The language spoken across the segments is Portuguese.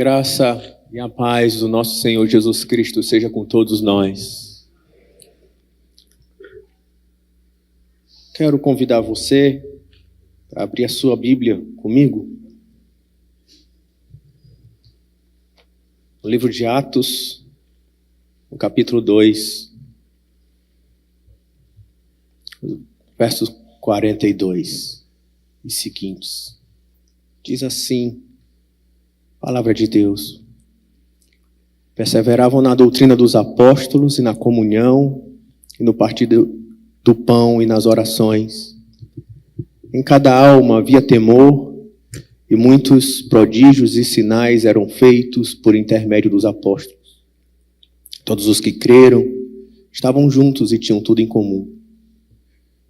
graça e a paz do nosso Senhor Jesus Cristo seja com todos nós. Quero convidar você a abrir a sua Bíblia comigo. No livro de Atos, no capítulo 2, versos 42 e seguintes. Diz assim, palavra de Deus. Perseveravam na doutrina dos apóstolos e na comunhão, e no partir do pão e nas orações. Em cada alma havia temor, e muitos prodígios e sinais eram feitos por intermédio dos apóstolos. Todos os que creram estavam juntos e tinham tudo em comum.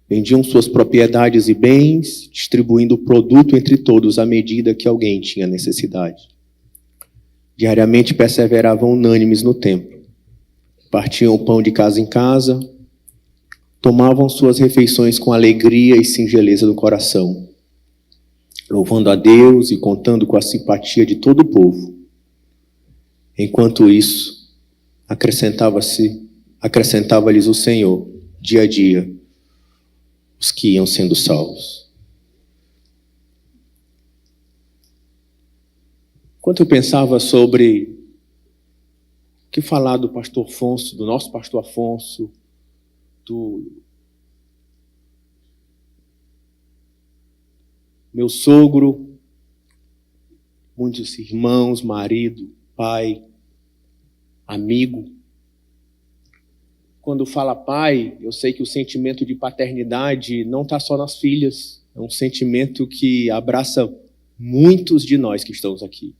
Vendiam suas propriedades e bens, distribuindo o produto entre todos à medida que alguém tinha necessidade. Diariamente perseveravam unânimes no templo. Partiam o pão de casa em casa, tomavam suas refeições com alegria e singeleza do coração, louvando a Deus e contando com a simpatia de todo o povo. Enquanto isso, acrescentava-lhes o Senhor, dia a dia, os que iam sendo salvos. Enquanto eu pensava sobre o que falar do pastor Afonso, do nosso pastor Afonso, do meu sogro, muitos irmãos, marido, pai, amigo. Quando fala pai, eu sei que o sentimento de paternidade não está só nas filhas, é um sentimento que abraça muitos de nós que estamos aqui.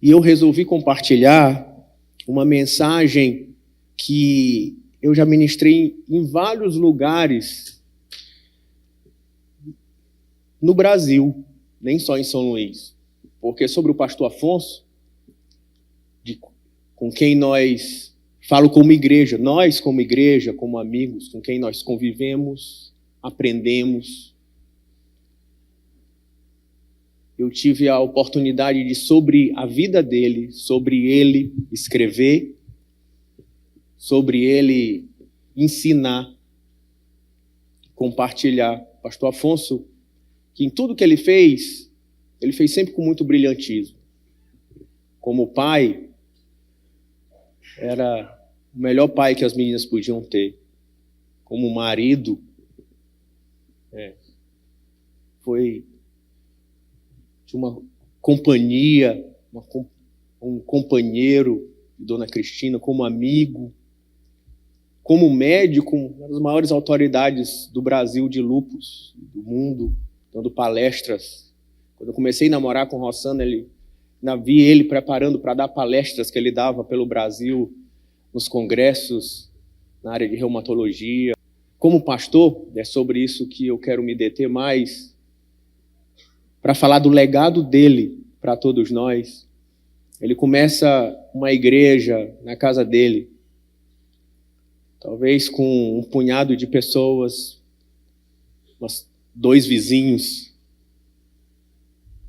E eu resolvi compartilhar uma mensagem que eu já ministrei em vários lugares no Brasil, nem só em São Luís. Porque sobre o pastor Afonso, com quem falo como igreja, nós como igreja, como amigos, com quem nós convivemos, aprendemos. Eu tive a oportunidade de, sobre a vida dele, sobre ele escrever, sobre ele ensinar, compartilhar. Pastor Afonso, que em tudo que ele fez sempre com muito brilhantismo. Como pai, era o melhor pai que as meninas podiam ter. Como marido, foi de uma companhia, um companheiro de Dona Cristina, como amigo, como médico, uma das maiores autoridades do Brasil de lúpus, do mundo, dando palestras. Quando eu comecei a namorar com Rossana, vi ele preparando para dar palestras que ele dava pelo Brasil, nos congressos, na área de reumatologia. Como pastor, é sobre isso que eu quero me deter mais, para falar do legado dele para todos nós. Ele começa uma igreja na casa dele, talvez com um punhado de pessoas, 2 vizinhos,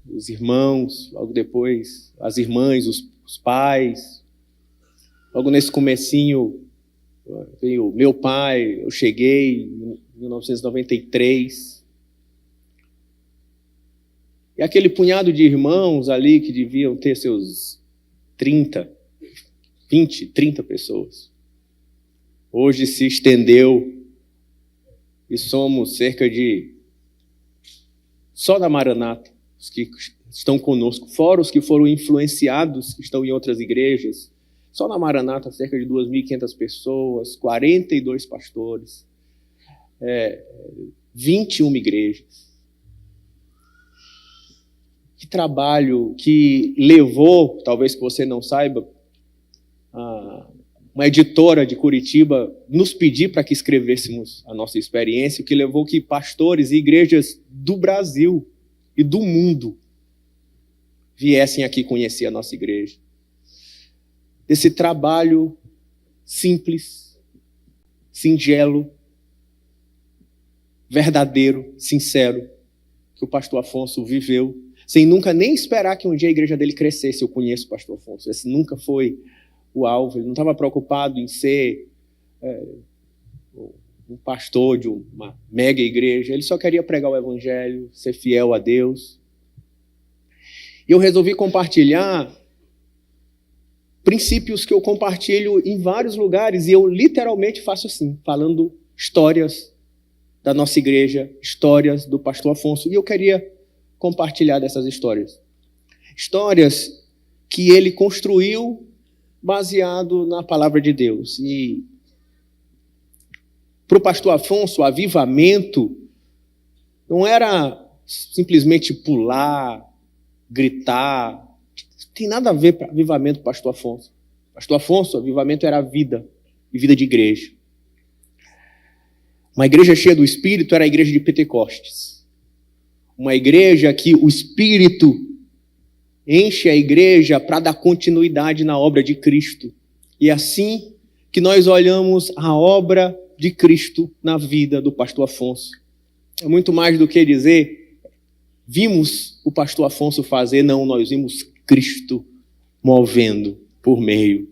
os irmãos, logo depois as irmãs, os pais. Logo nesse comecinho veio meu pai, eu cheguei em 1993. E aquele punhado de irmãos ali que deviam ter seus 20, 30 pessoas. Hoje se estendeu e somos cerca de, só da Maranata, os que estão conosco, fora os que foram influenciados, que estão em outras igrejas. Só na Maranata, cerca de 2.500 pessoas, 42 pastores, 21 igrejas. Que trabalho que levou, talvez que você não saiba, uma editora de Curitiba nos pedir para que escrevêssemos a nossa experiência, o que levou que pastores e igrejas do Brasil e do mundo viessem aqui conhecer a nossa igreja. Desse trabalho simples, singelo, verdadeiro, sincero, que o pastor Afonso viveu sem nunca nem esperar que um dia a igreja dele crescesse. Eu conheço o pastor Afonso, esse nunca foi o alvo, ele não estava preocupado em ser um pastor de uma mega igreja, ele só queria pregar o evangelho, ser fiel a Deus. E eu resolvi compartilhar princípios que eu compartilho em vários lugares, e eu literalmente faço assim, falando histórias da nossa igreja, histórias do pastor Afonso, e eu queria compartilhar dessas histórias. Histórias que ele construiu baseado na palavra de Deus. E para o pastor Afonso, o avivamento não era simplesmente pular, gritar. Não tem nada a ver com avivamento, pastor Afonso. Pastor Afonso, avivamento era vida, e vida de igreja. Uma igreja cheia do Espírito era a igreja de Pentecostes. Uma igreja que o Espírito enche a igreja para dar continuidade na obra de Cristo. E é assim que nós olhamos a obra de Cristo na vida do pastor Afonso. É muito mais do que dizer, vimos o pastor Afonso fazer, não, nós vimos Cristo movendo por meio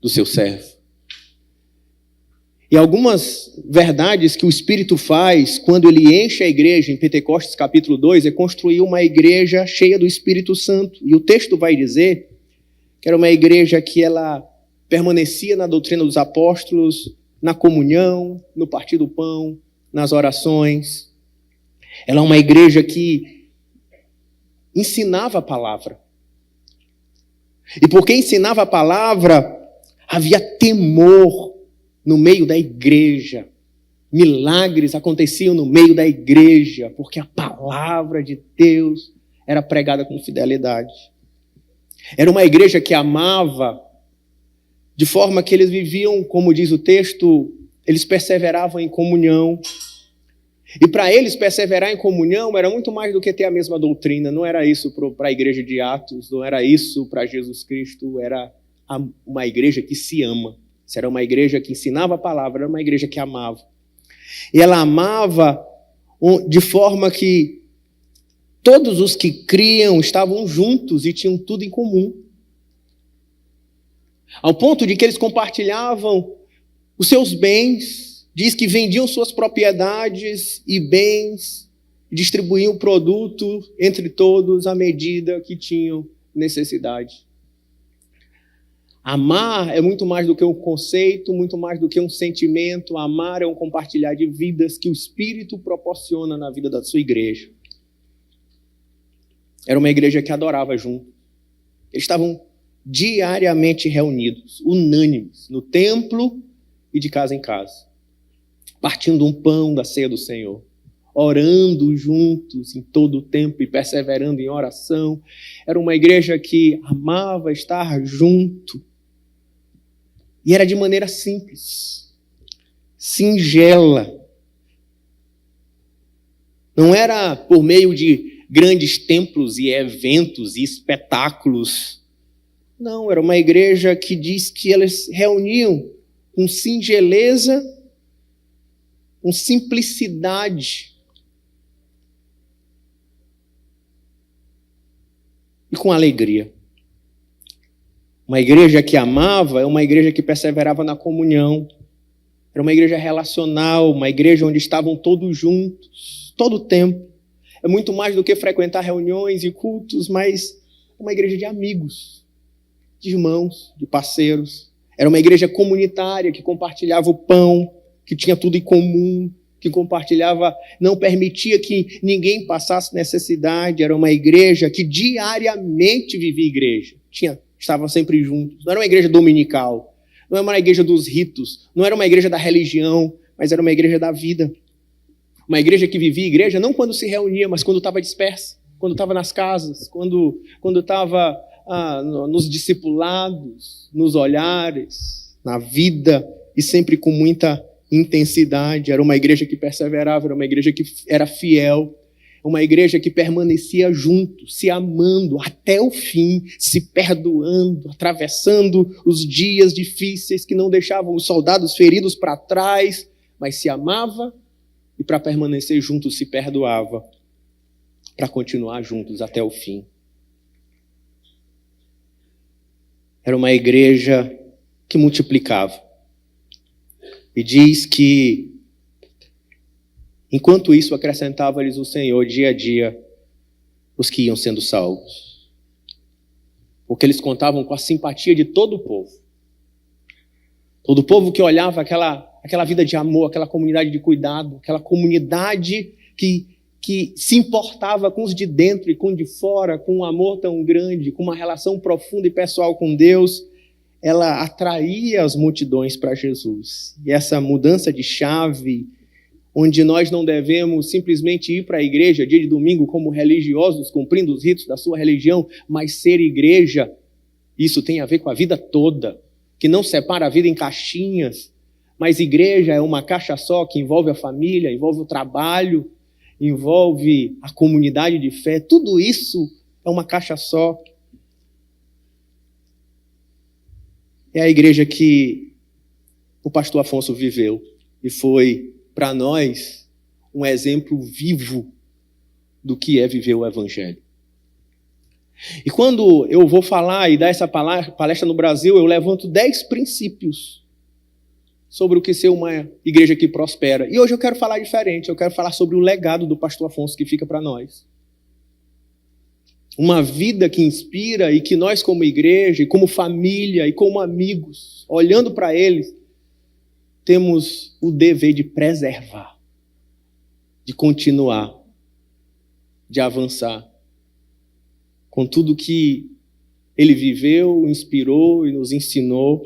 do seu servo. E algumas verdades que o Espírito faz quando ele enche a igreja, em Pentecostes capítulo 2, é construir uma igreja cheia do Espírito Santo. E o texto vai dizer que era uma igreja que ela permanecia na doutrina dos apóstolos, na comunhão, no partir do pão, nas orações. Ela é uma igreja que ensinava a palavra. E porque ensinava a palavra, havia temor no meio da igreja. Milagres aconteciam no meio da igreja, porque a palavra de Deus era pregada com fidelidade. Era uma igreja que amava, de forma que eles viviam, como diz o texto, eles perseveravam em comunhão. E para eles perseverar em comunhão era muito mais do que ter a mesma doutrina. Não era isso para a igreja de Atos, não era isso para Jesus Cristo, era uma igreja que se ama. Era uma igreja que ensinava a palavra, era uma igreja que amava. E ela amava de forma que todos os que criam estavam juntos e tinham tudo em comum. Ao ponto de que eles compartilhavam os seus bens, diz que vendiam suas propriedades e bens, distribuíam o produto entre todos à medida que tinham necessidade. Amar é muito mais do que um conceito, muito mais do que um sentimento. Amar é um compartilhar de vidas que o Espírito proporciona na vida da sua igreja. Era uma igreja que adorava junto. Eles estavam diariamente reunidos, unânimes, no templo e de casa em casa, partindo um pão da ceia do Senhor, orando juntos em todo o tempo e perseverando em oração. Era uma igreja que amava estar junto. E era de maneira simples, singela. Não era por meio de grandes templos e eventos e espetáculos. Não, era uma igreja que diz que eles reuniam com singeleza, com simplicidade e com alegria. Uma igreja que amava é uma igreja que perseverava na comunhão. Era uma igreja relacional, uma igreja onde estavam todos juntos, todo o tempo. É muito mais do que frequentar reuniões e cultos, mas é uma igreja de amigos, de irmãos, de parceiros. Era uma igreja comunitária que compartilhava o pão, que tinha tudo em comum, que compartilhava, não permitia que ninguém passasse necessidade. Era uma igreja que diariamente vivia igreja. Estavam sempre juntos. Não era uma igreja dominical, não era uma igreja dos ritos, não era uma igreja da religião, mas era uma igreja da vida. Uma igreja que vivia igreja não quando se reunia, mas quando estava dispersa, quando estava nas casas, quando estava nos discipulados, nos olhares, na vida, e sempre com muita intensidade. Era uma igreja que perseverava, era uma igreja que era fiel, uma igreja que permanecia junto, se amando até o fim, se perdoando, atravessando os dias difíceis que não deixavam os soldados feridos para trás, mas se amava e para permanecer junto se perdoava. para continuar juntos até o fim. Era uma igreja que multiplicava. E diz que, enquanto isso, acrescentava-lhes o Senhor dia a dia os que iam sendo salvos. Porque eles contavam com a simpatia de todo o povo. Todo o povo que olhava aquela vida de amor, aquela comunidade de cuidado, aquela comunidade que se importava com os de dentro e com os de fora, com um amor tão grande, com uma relação profunda e pessoal com Deus, ela atraía as multidões para Jesus. E essa mudança de chave, onde nós não devemos simplesmente ir para a igreja dia de domingo como religiosos, cumprindo os ritos da sua religião, mas ser igreja, isso tem a ver com a vida toda, que não separa a vida em caixinhas, mas igreja é uma caixa só que envolve a família, envolve o trabalho, envolve a comunidade de fé, tudo isso é uma caixa só. É a igreja que o pastor Afonso viveu e foi, para nós, um exemplo vivo do que é viver o Evangelho. E quando eu vou falar e dar essa palestra no Brasil, eu levanto 10 princípios sobre o que ser uma igreja que prospera. E hoje eu quero falar diferente, eu quero falar sobre o legado do pastor Afonso que fica para nós. Uma vida que inspira e que nós como igreja, e como família, e como amigos, olhando para eles, temos o dever de preservar, de continuar, de avançar com tudo que ele viveu, inspirou e nos ensinou.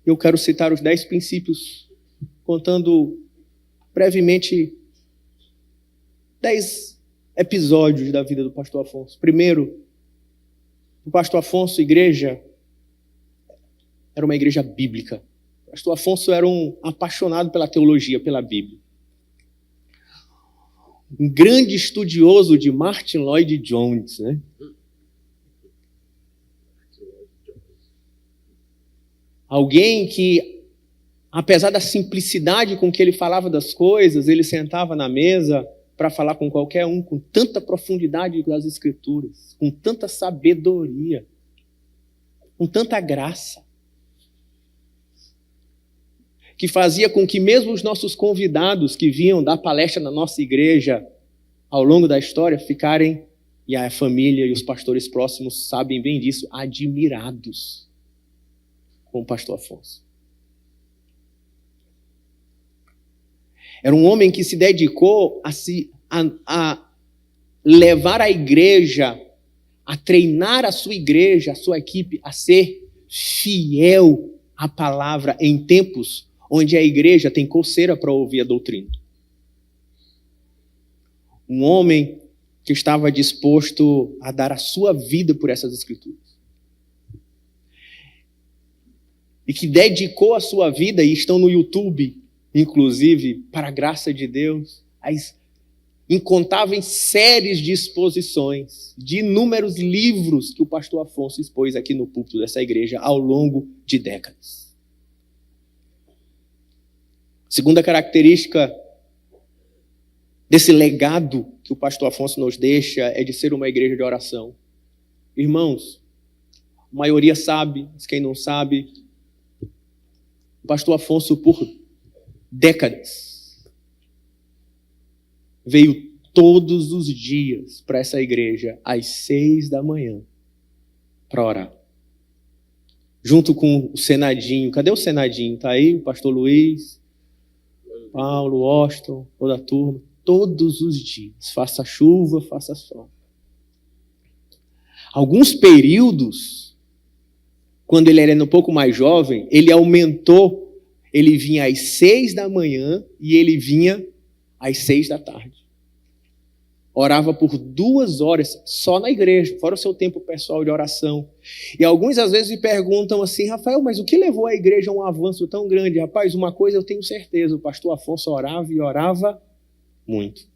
Eu quero citar os 10 princípios, contando brevemente 10 episódios da vida do pastor Afonso. Primeiro, o pastor Afonso, igreja, era uma igreja bíblica. O pastor Afonso era um apaixonado pela teologia, pela Bíblia. Um grande estudioso de Martin Lloyd Jones, né? Alguém que, apesar da simplicidade com que ele falava das coisas, ele sentava na mesa para falar com qualquer um, com tanta profundidade das Escrituras, com tanta sabedoria, com tanta graça, que fazia com que mesmo os nossos convidados que vinham dar palestra na nossa igreja ao longo da história ficarem, e a família e os pastores próximos sabem bem disso, admirados com o pastor Afonso. Era um homem que se dedicou a levar a igreja, a treinar a sua igreja, a sua equipe, a ser fiel à palavra em tempos onde a igreja tem coceira para ouvir a doutrina. Um homem que estava disposto a dar a sua vida por essas escrituras. E que dedicou a sua vida, e estão no YouTube, inclusive, para a graça de Deus, as incontáveis séries de exposições, de inúmeros livros que o pastor Afonso expôs aqui no púlpito dessa igreja ao longo de décadas. Segunda característica desse legado que o pastor Afonso nos deixa é de ser uma igreja de oração. Irmãos, a maioria sabe, mas quem não sabe, o pastor Afonso, por décadas, veio todos os dias para essa igreja às 6 da manhã para orar. Junto com o Senadinho. Cadê o Senadinho? Está aí o pastor Luiz, Paulo, Washington, toda a turma. Todos os dias. Faça chuva, faça sol. Alguns períodos, quando ele era um pouco mais jovem, ele aumentou. Ele vinha às 6 da manhã e ele vinha às 6 da tarde. Orava por 2 horas só na igreja, fora o seu tempo pessoal de oração. E alguns às vezes me perguntam assim: Rafael, mas o que levou a igreja a um avanço tão grande? Rapaz, uma coisa eu tenho certeza, o pastor Afonso orava e orava muito.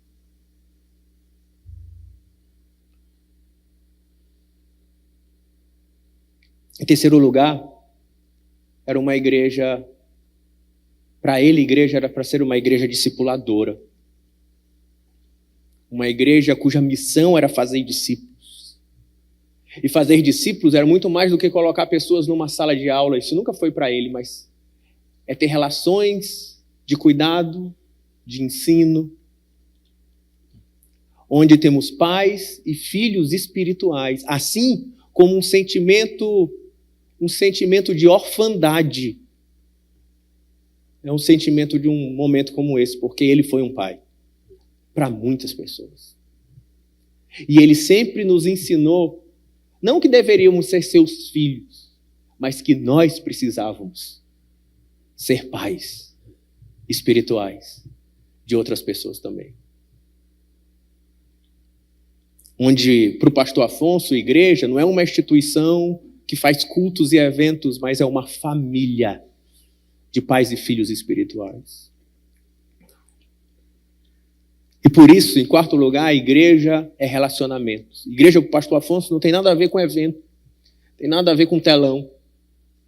Em terceiro lugar, era uma igreja, para ele, igreja era para ser uma igreja discipuladora. Uma igreja cuja missão era fazer discípulos. E fazer discípulos era muito mais do que colocar pessoas numa sala de aula. Isso nunca foi para ele, mas é ter relações de cuidado, de ensino, onde temos pais e filhos espirituais, assim como um sentimento de orfandade. É um sentimento de um momento como esse, porque ele foi um pai para muitas pessoas. E ele sempre nos ensinou, não que deveríamos ser seus filhos, mas que nós precisávamos ser pais espirituais de outras pessoas também. Onde, para o pastor Afonso, a igreja não é uma instituição que faz cultos e eventos, mas é uma família de pais e filhos espirituais. E por isso, em quarto lugar, a igreja é relacionamentos. Igreja para o pastor Afonso não tem nada a ver com evento, tem nada a ver com telão,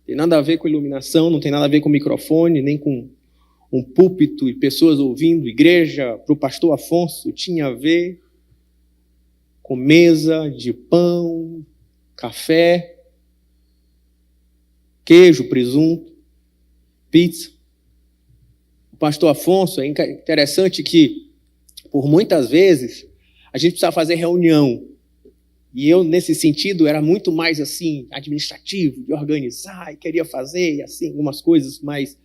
tem nada a ver com iluminação, não tem nada a ver com microfone, nem com um púlpito e pessoas ouvindo. Igreja para o pastor Afonso tinha a ver com mesa de pão, café, queijo, presunto, pizza. O pastor Afonso, é interessante que, por muitas vezes, a gente precisava fazer reunião. E eu, nesse sentido, era muito mais assim, administrativo, de organizar, e queria fazer assim, algumas coisas mais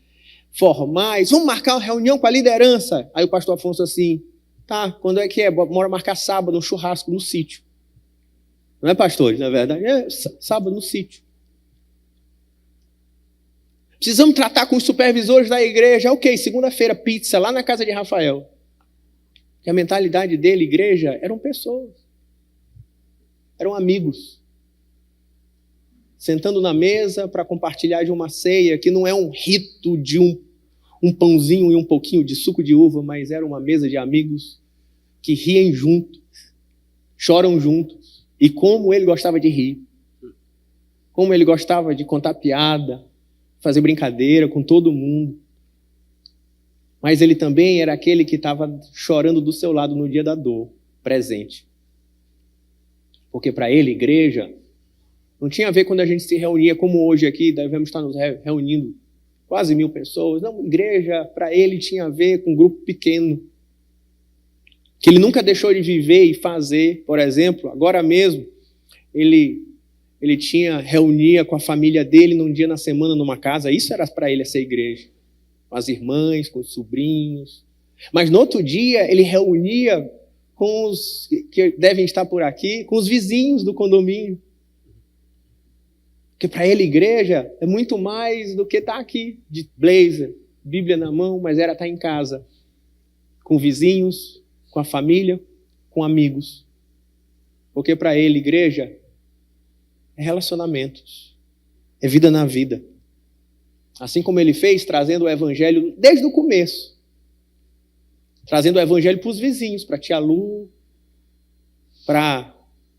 formais. Vamos marcar uma reunião com a liderança. Aí o pastor Afonso assim, tá, quando é que é? Bora marcar sábado, um churrasco no sítio. Não é, pastor? Na verdade, é sábado no sítio. Precisamos tratar com os supervisores da igreja. Ok, segunda-feira, pizza, lá na casa de Rafael. Porque a mentalidade dele, igreja, eram pessoas. Eram amigos. Sentando na mesa para compartilhar de uma ceia, que não é um rito de um pãozinho e um pouquinho de suco de uva, mas era uma mesa de amigos que riem juntos, choram juntos. E como ele gostava de rir. Como ele gostava de contar piada, fazer brincadeira com todo mundo. Mas ele também era aquele que estava chorando do seu lado no dia da dor, presente. Porque para ele, igreja, não tinha a ver quando a gente se reunia como hoje aqui, devemos estar nos reunindo quase 1.000 pessoas. Não, igreja, para ele, tinha a ver com um grupo pequeno, que ele nunca deixou de viver e fazer. Por exemplo, agora mesmo, ele reunia com a família dele num dia na semana numa casa. Isso era para ele essa igreja. Com as irmãs, com os sobrinhos. Mas no outro dia, ele reunia com os que devem estar por aqui, com os vizinhos do condomínio. Porque para ele, igreja é muito mais do que estar aqui, de blazer, Bíblia na mão, mas era estar em casa, com vizinhos, com a família, com amigos. Porque para ele, igreja é relacionamentos, é vida na vida. Assim como ele fez, trazendo o evangelho desde o começo. Trazendo o evangelho para os vizinhos, para a tia Lu, para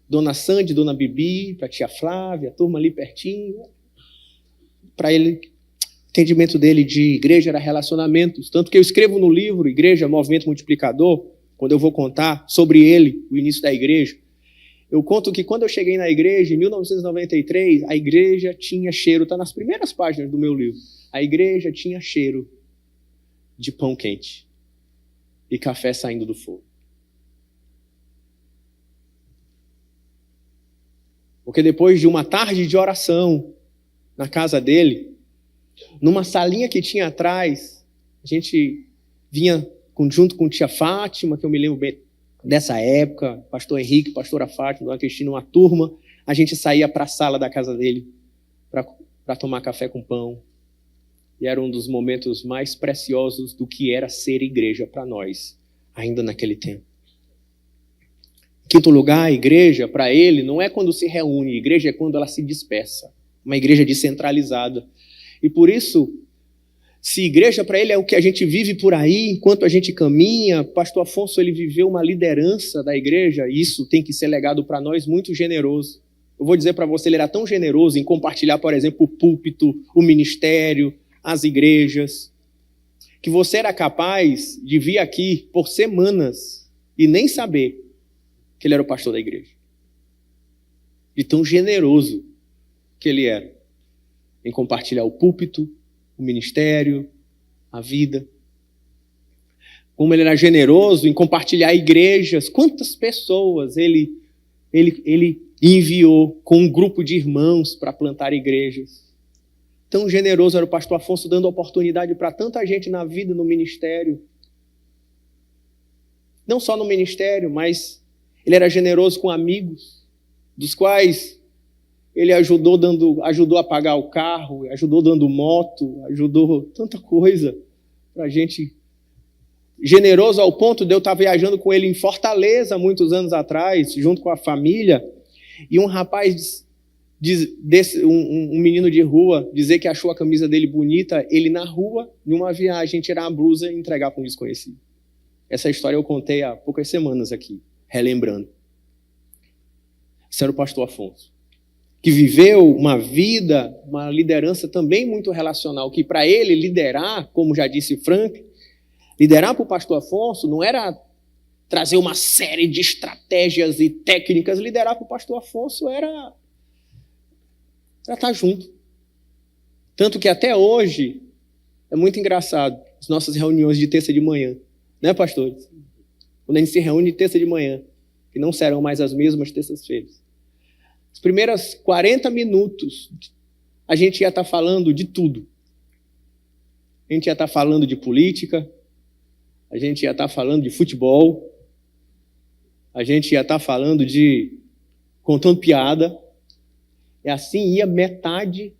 Dona Sandy, Dona Bibi, para a tia Flávia, a turma ali pertinho. Para ele, o entendimento dele de igreja era relacionamentos. Tanto que eu escrevo no livro Igreja, Movimento Multiplicador, quando eu vou contar sobre ele, o início da igreja, eu conto que quando eu cheguei na igreja, em 1993, a igreja tinha cheiro, está nas primeiras páginas do meu livro, a igreja tinha cheiro de pão quente e café saindo do fogo. Porque depois de uma tarde de oração na casa dele, numa salinha que tinha atrás, a gente vinha junto com tia Fátima, que eu me lembro bem dessa época, pastor Henrique, pastora Fátima, dona Cristina, uma turma, a gente saía para a sala da casa dele para tomar café com pão. E era um dos momentos mais preciosos do que era ser igreja para nós, ainda naquele tempo. Em quinto lugar, a igreja, para ele, não é quando se reúne, a igreja é quando ela se dispersa. Uma igreja descentralizada. E por isso, se igreja para ele é o que a gente vive por aí, enquanto a gente caminha, pastor Afonso, ele viveu uma liderança da igreja, e isso tem que ser legado para nós, muito generoso. Eu vou dizer para você, ele era tão generoso em compartilhar, por exemplo, o púlpito, o ministério, as igrejas, que você era capaz de vir aqui por semanas e nem saber que ele era o pastor da igreja. De tão generoso que ele era em compartilhar o púlpito, o ministério, a vida. Como ele era generoso em compartilhar igrejas. Quantas pessoas ele enviou com um grupo de irmãos para plantar igrejas. Tão generoso era o pastor Afonso, dando oportunidade para tanta gente na vida, no ministério. Não só no ministério, mas ele era generoso com amigos, dos quais ele ajudou a pagar o carro, ajudou dando moto, ajudou tanta coisa para a gente. Generoso ao ponto de eu estar viajando com ele em Fortaleza, muitos anos atrás, junto com a família, e um rapaz, um menino de rua, dizer que achou a camisa dele bonita, ele na rua, numa viagem, tirar a blusa e entregar para um desconhecido. Essa história eu contei há poucas semanas aqui, relembrando. Esse era o pastor Afonso, que viveu uma vida, uma liderança também muito relacional, que para ele liderar, como já disse Frank, liderar para o pastor Afonso não era trazer uma série de estratégias e técnicas. Liderar para o pastor Afonso era estar junto. Tanto que até hoje é muito engraçado as nossas reuniões de terça de manhã. Né, pastores? Quando a gente se reúne de terça de manhã, que não serão mais as mesmas terças-feiras. Os primeiros 40 minutos, a gente ia estar falando de tudo. A gente ia estar falando de política, a gente ia estar falando de futebol, a gente ia estar falando contando piada, e assim ia metade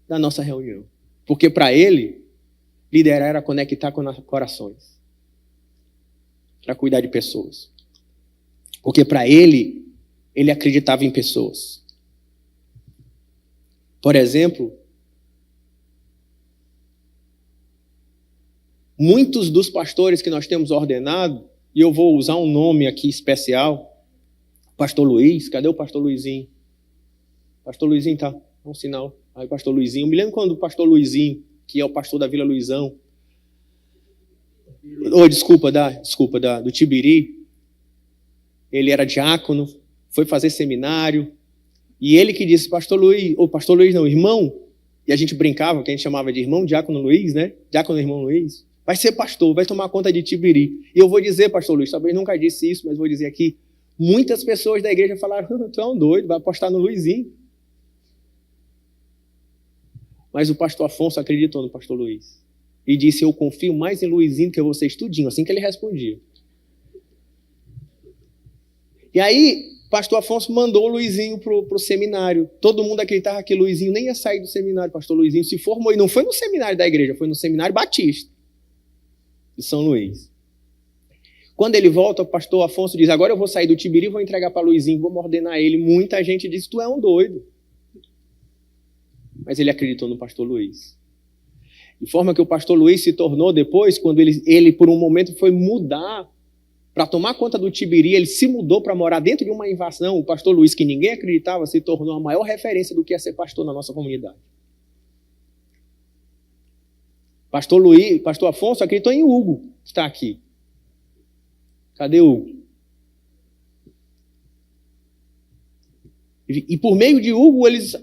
da nossa reunião. Porque para ele, liderar era conectar com corações, para cuidar de pessoas. Porque para ele acreditava em pessoas. Por exemplo, muitos dos pastores que nós temos ordenado, e eu vou usar um nome aqui especial, pastor Luiz, cadê o pastor Luizinho? Pastor Luizinho tá, um sinal. Aí, pastor Luizinho, eu me lembro quando o pastor Luizinho, que é o pastor da Vila Luizão, do Tibiri, ele era diácono, foi fazer seminário, e ele que disse, irmão, e a gente brincava, que a gente chamava de irmão, diácono Luiz, né? Diácono irmão Luiz, vai ser pastor, vai tomar conta de Tibiri. E eu vou dizer, pastor Luiz, talvez nunca disse isso, mas vou dizer aqui, muitas pessoas da igreja falaram, tu é um doido, vai apostar no Luizinho. Mas o pastor Afonso acreditou no pastor Luiz. E disse, eu confio mais em Luizinho do que vocês tudinho, assim que ele respondia. E aí, pastor Afonso mandou o Luizinho para o seminário. Todo mundo acreditava que Luizinho nem ia sair do seminário. Pastor Luizinho se formou, e não foi no seminário da igreja, foi no seminário Batista de São Luís. Quando ele volta, o pastor Afonso diz, agora eu vou sair do Tibiri, vou entregar para Luizinho, vou ordenar ele. Muita gente disse, tu é um doido. Mas ele acreditou no pastor Luiz. De forma que o pastor Luiz se tornou depois, quando ele por um momento foi mudar, para tomar conta do Tibiri, ele se mudou para morar dentro de uma invasão. O pastor Luiz, que ninguém acreditava, se tornou a maior referência do que é ser pastor na nossa comunidade. Pastor Afonso acreditou em Hugo, que está aqui. Cadê Hugo? E por meio de Hugo, eles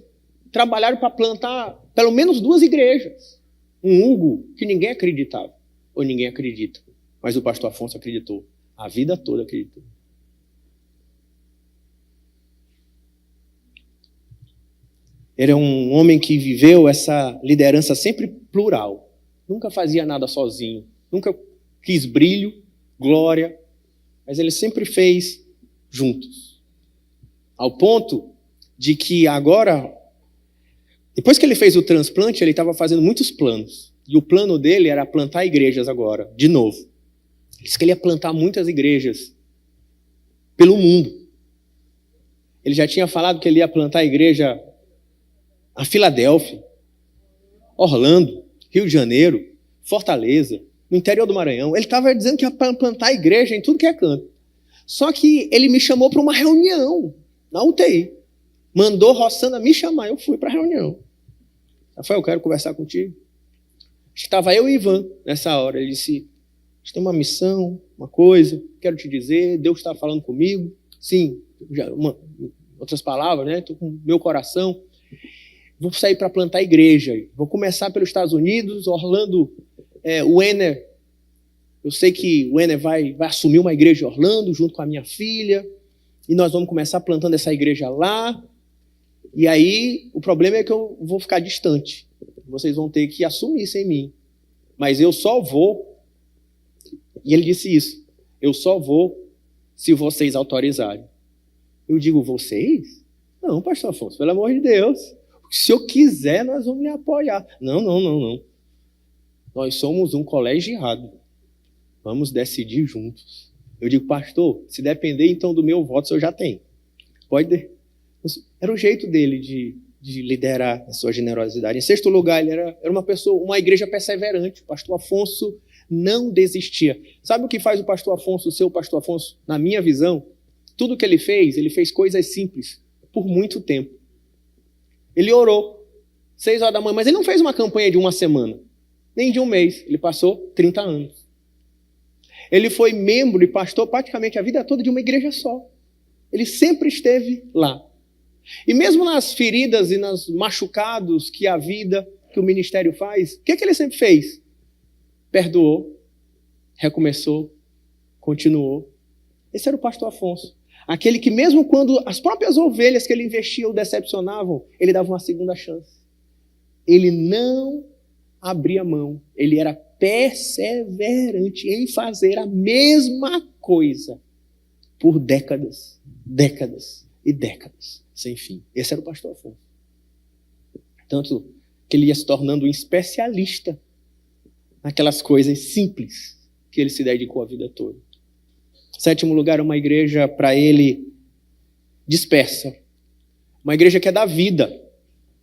trabalharam para plantar pelo menos 2 igrejas. Um Hugo que ninguém acreditava, ou ninguém acredita, mas o pastor Afonso acreditou. A vida toda acreditou. Ele é um homem que viveu essa liderança sempre plural. Nunca fazia nada sozinho. Nunca quis brilho, glória. Mas ele sempre fez juntos. Ao ponto de que agora, depois que ele fez o transplante, ele estava fazendo muitos planos. E o plano dele era plantar igrejas agora, de novo. Ele disse que ele ia plantar muitas igrejas pelo mundo. Ele já tinha falado que ele ia plantar a igreja a Filadélfia, Orlando, Rio de Janeiro, Fortaleza, no interior do Maranhão. Ele estava dizendo que ia plantar igreja em tudo que é canto. Só que ele me chamou para uma reunião na UTI. Mandou Rossana me chamar, eu fui para a reunião. Rafael, eu quero conversar contigo. Estava eu e Ivan nessa hora. Ele disse, gente tem uma missão, uma coisa, quero te dizer, Deus está falando comigo. Sim, outras palavras, né? Estou com o meu coração. Vou sair para plantar igreja. Vou começar pelos Estados Unidos, Orlando, o Enner. Eu sei que o Enner vai assumir uma igreja em Orlando, junto com a minha filha. E nós vamos começar plantando essa igreja lá. E aí, o problema é que eu vou ficar distante. Vocês vão ter que assumir sem mim. Mas eu só vou. E ele disse isso. Eu só vou se vocês autorizarem. Eu digo, vocês? Não, pastor Afonso, pelo amor de Deus. Se eu quiser, nós vamos lhe apoiar. Não. Nós somos um colegiado. Vamos decidir juntos. Eu digo, pastor, se depender então do meu voto, eu já tenho. Pode. Era o jeito dele de liderar a sua generosidade. Em sexto lugar, ele era uma pessoa, uma igreja perseverante. O pastor Afonso não desistia. Sabe o que faz o pastor Afonso ser o pastor Afonso? Na minha visão, tudo que ele fez coisas simples, por muito tempo. Ele orou, 6 horas da manhã, mas ele não fez uma campanha de uma semana, nem de um mês. Ele passou 30 anos. Ele foi membro e pastor praticamente a vida toda de uma igreja só. Ele sempre esteve lá. E mesmo nas feridas e nos machucados que a vida, que o ministério faz, o que ele sempre fez? Perdoou, recomeçou, continuou. Esse era o pastor Afonso. Aquele que mesmo quando as próprias ovelhas que ele investia o decepcionavam, ele dava uma segunda chance. Ele não abria mão. Ele era perseverante em fazer a mesma coisa por décadas, décadas e décadas, sem fim. Esse era o pastor Afonso. Tanto que ele ia se tornando um especialista naquelas coisas simples que ele se dedicou a vida toda. Sétimo lugar, uma igreja para ele dispersa. Uma igreja que é da vida.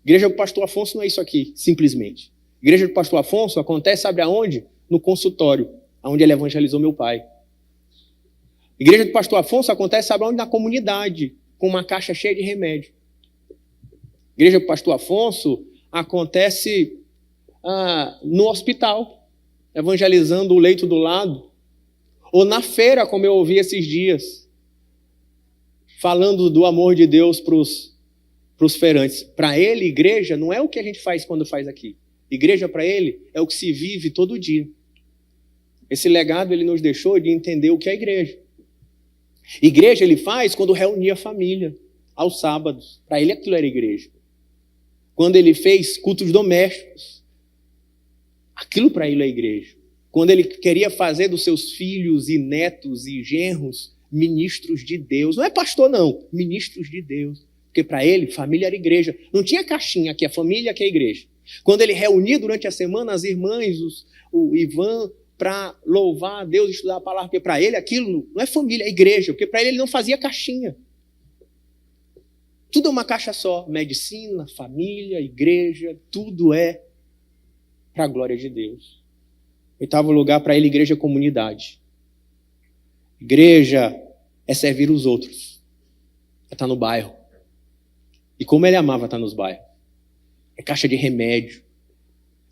Igreja do pastor Afonso não é isso aqui, simplesmente. Igreja do pastor Afonso acontece, sabe aonde? No consultório, onde ele evangelizou meu pai. Igreja do pastor Afonso acontece, sabe aonde? Na comunidade, com uma caixa cheia de remédio. Igreja do pastor Afonso acontece no hospital, evangelizando o leito do lado. Ou na feira, como eu ouvi esses dias, falando do amor de Deus para os feirantes. Para ele, igreja não é o que a gente faz quando faz aqui. Igreja para ele é o que se vive todo dia. Esse legado ele nos deixou de entender o que é igreja. Igreja ele faz quando reunia a família, aos sábados. Para ele aquilo era igreja. Quando ele fez cultos domésticos, aquilo para ele é igreja. Quando ele queria fazer dos seus filhos e netos e genros ministros de Deus. Não é pastor, não. Ministros de Deus. Porque para ele, família era igreja. Não tinha caixinha, aqui é família, aqui é igreja. Quando ele reunia durante a semana as irmãs, o Ivan, para louvar a Deus e estudar a palavra. Porque para ele aquilo não é família, é igreja. Porque para ele não fazia caixinha. Tudo é uma caixa só. Medicina, família, igreja, tudo é para a glória de Deus. Oitavo lugar, para ele, igreja é comunidade. Igreja é servir os outros. É estar no bairro. E como ele amava estar nos bairros. É caixa de remédio.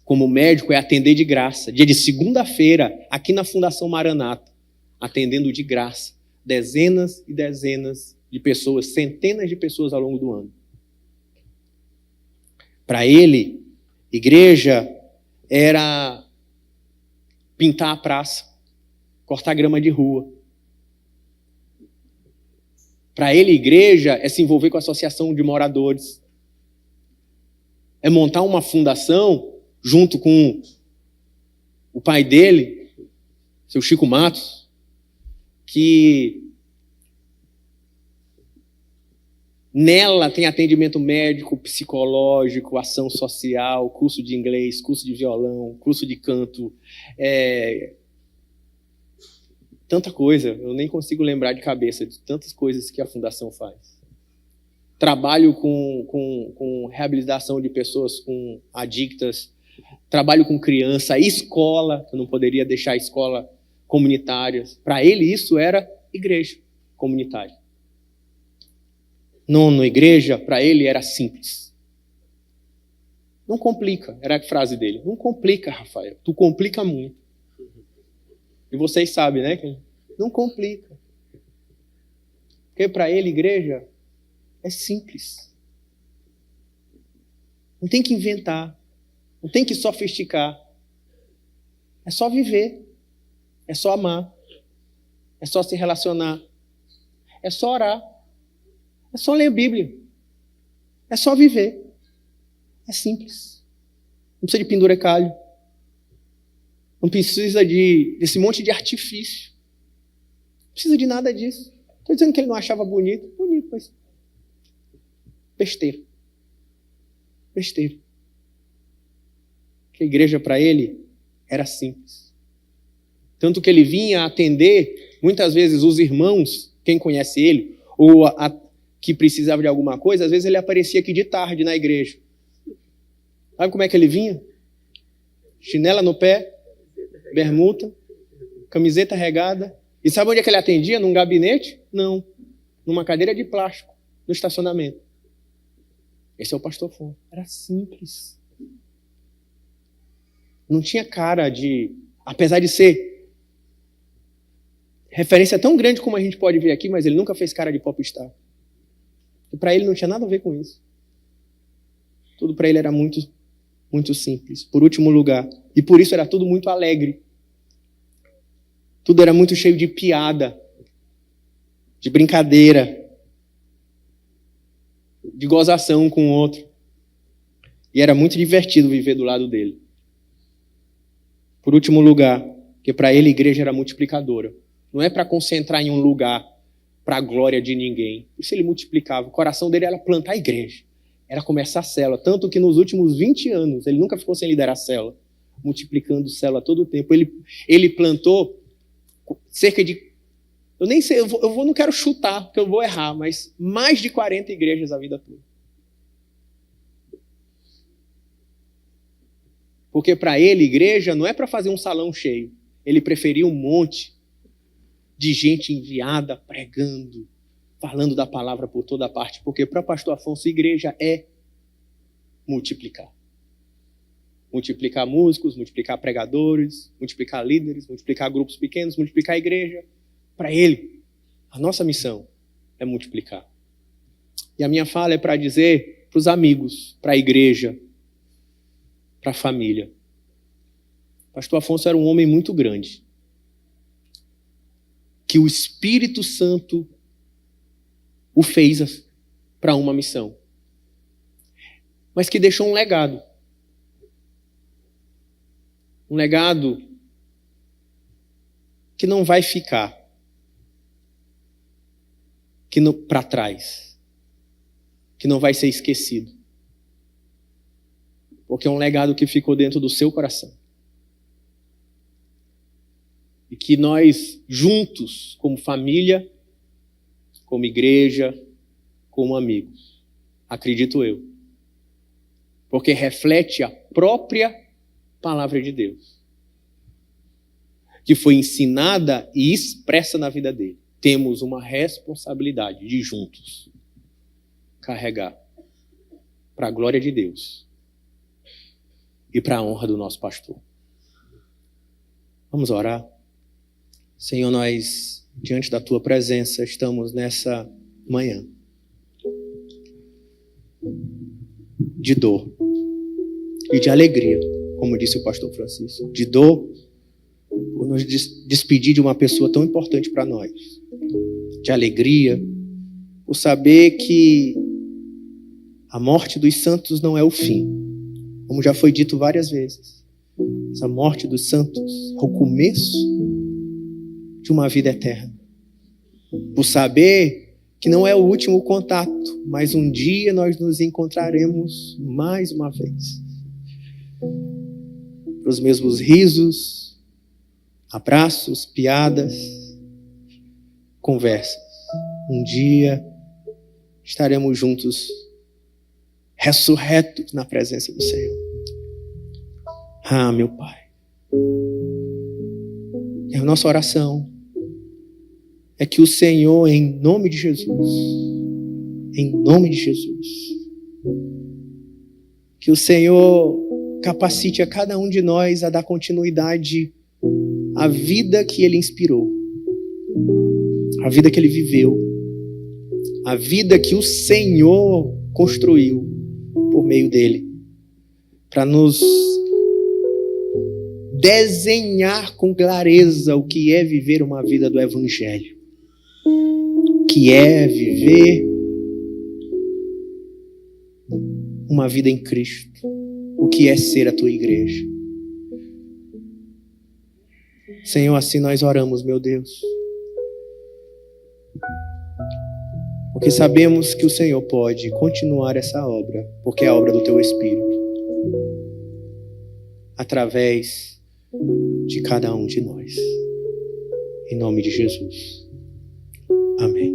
Como médico é atender de graça. Dia de segunda-feira, aqui na Fundação Maranata, atendendo de graça. Dezenas e dezenas de pessoas, centenas de pessoas ao longo do ano. Para ele, igreja era pintar a praça, cortar grama de rua. Para ele, igreja é se envolver com a associação de moradores. É montar uma fundação junto com o pai dele, seu Chico Matos, que nela tem atendimento médico, psicológico, ação social, curso de inglês, curso de violão, curso de canto. Tanta coisa, eu nem consigo lembrar de cabeça de tantas coisas que a Fundação faz. Trabalho com reabilitação de pessoas com adictas, trabalho com criança, escola, eu não poderia deixar a escola comunitária. Para ele isso era igreja comunitária. Nono, igreja, para ele era simples. Não complica, era a frase dele. Não complica, Rafael, tu complica muito. E vocês sabem, né? Não complica. Porque para ele, igreja, é simples. Não tem que inventar. Não tem que sofisticar. É só viver. É só amar. É só se relacionar. É só orar. É só ler a Bíblia. É só viver. É simples. Não precisa de pendurecalho. Não precisa desse monte de artifício. Não precisa de nada disso. Estou dizendo que ele não achava bonito. Bonito, mas besteira. Besteira. Que a igreja para ele era simples. Tanto que ele vinha atender, muitas vezes, os irmãos, quem conhece ele, ou que precisava de alguma coisa, às vezes ele aparecia aqui de tarde na igreja. Sabe como é que ele vinha? Chinela no pé, bermuda, camiseta regada. E sabe onde é que ele atendia? Num gabinete? Não. Numa cadeira de plástico, no estacionamento. Esse é o pastor Afonso. Era simples. Não tinha cara de... Apesar de ser referência tão grande como a gente pode ver aqui, mas ele nunca fez cara de popstar. E para ele não tinha nada a ver com isso. Tudo para ele era muito, muito simples. Por último lugar. E por isso era tudo muito alegre. Tudo era muito cheio de piada, de brincadeira, de gozação um com o outro. E era muito divertido viver do lado dele. Por último lugar, porque para ele a igreja era multiplicadora. Não é para concentrar em um lugar para a glória de ninguém. Isso ele multiplicava. O coração dele era plantar a igreja. Era começar a célula. Tanto que nos últimos 20 anos, ele nunca ficou sem liderar a célula. Multiplicando célula todo o tempo. Ele plantou cerca de... Eu nem sei, não quero chutar, porque eu vou errar, mas mais de 40 igrejas a vida toda. Porque para ele, igreja não é para fazer um salão cheio. Ele preferia um monte de gente enviada, pregando, falando da palavra por toda parte. Porque para pastor Afonso, igreja é multiplicar. Multiplicar músicos, multiplicar pregadores, multiplicar líderes, multiplicar grupos pequenos, multiplicar a igreja. Para ele, a nossa missão é multiplicar. E a minha fala é para dizer para os amigos, para a igreja, para a família. Pastor Afonso era um homem muito grande. Que o Espírito Santo o fez para uma missão. Mas que deixou um legado. Um legado que não vai ficar para trás. Que não vai ser esquecido. Porque é um legado que ficou dentro do seu coração. E que nós, juntos, como família, como igreja, como amigos, acredito eu, porque reflete a própria palavra de Deus, que foi ensinada e expressa na vida dele. Temos uma responsabilidade de juntos carregar para a glória de Deus e para a honra do nosso pastor. Vamos orar? Senhor, nós, diante da Tua presença, estamos nessa manhã de dor e de alegria, como disse o pastor Francisco. De dor por nos despedir de uma pessoa tão importante para nós. De alegria por saber que a morte dos santos não é o fim, como já foi dito várias vezes. Essa morte dos santos é o começo de uma vida eterna. Por saber que não é o último contato, mas um dia nós nos encontraremos mais uma vez. Para os mesmos risos, abraços, piadas, conversas. Um dia estaremos juntos, ressurretos na presença do Senhor. Ah, meu Pai. E a nossa oração é que o Senhor, em nome de Jesus, que o Senhor capacite a cada um de nós a dar continuidade a vida que ele inspirou, a vida que ele viveu, a vida que o Senhor construiu por meio dele, para nos desenhar com clareza o que é viver uma vida do Evangelho, o que é viver uma vida em Cristo, o que é ser a tua igreja. Senhor, assim nós oramos, meu Deus, porque sabemos que o Senhor pode continuar essa obra, porque é a obra do teu Espírito, através de cada um de nós. Em nome de Jesus. Amém.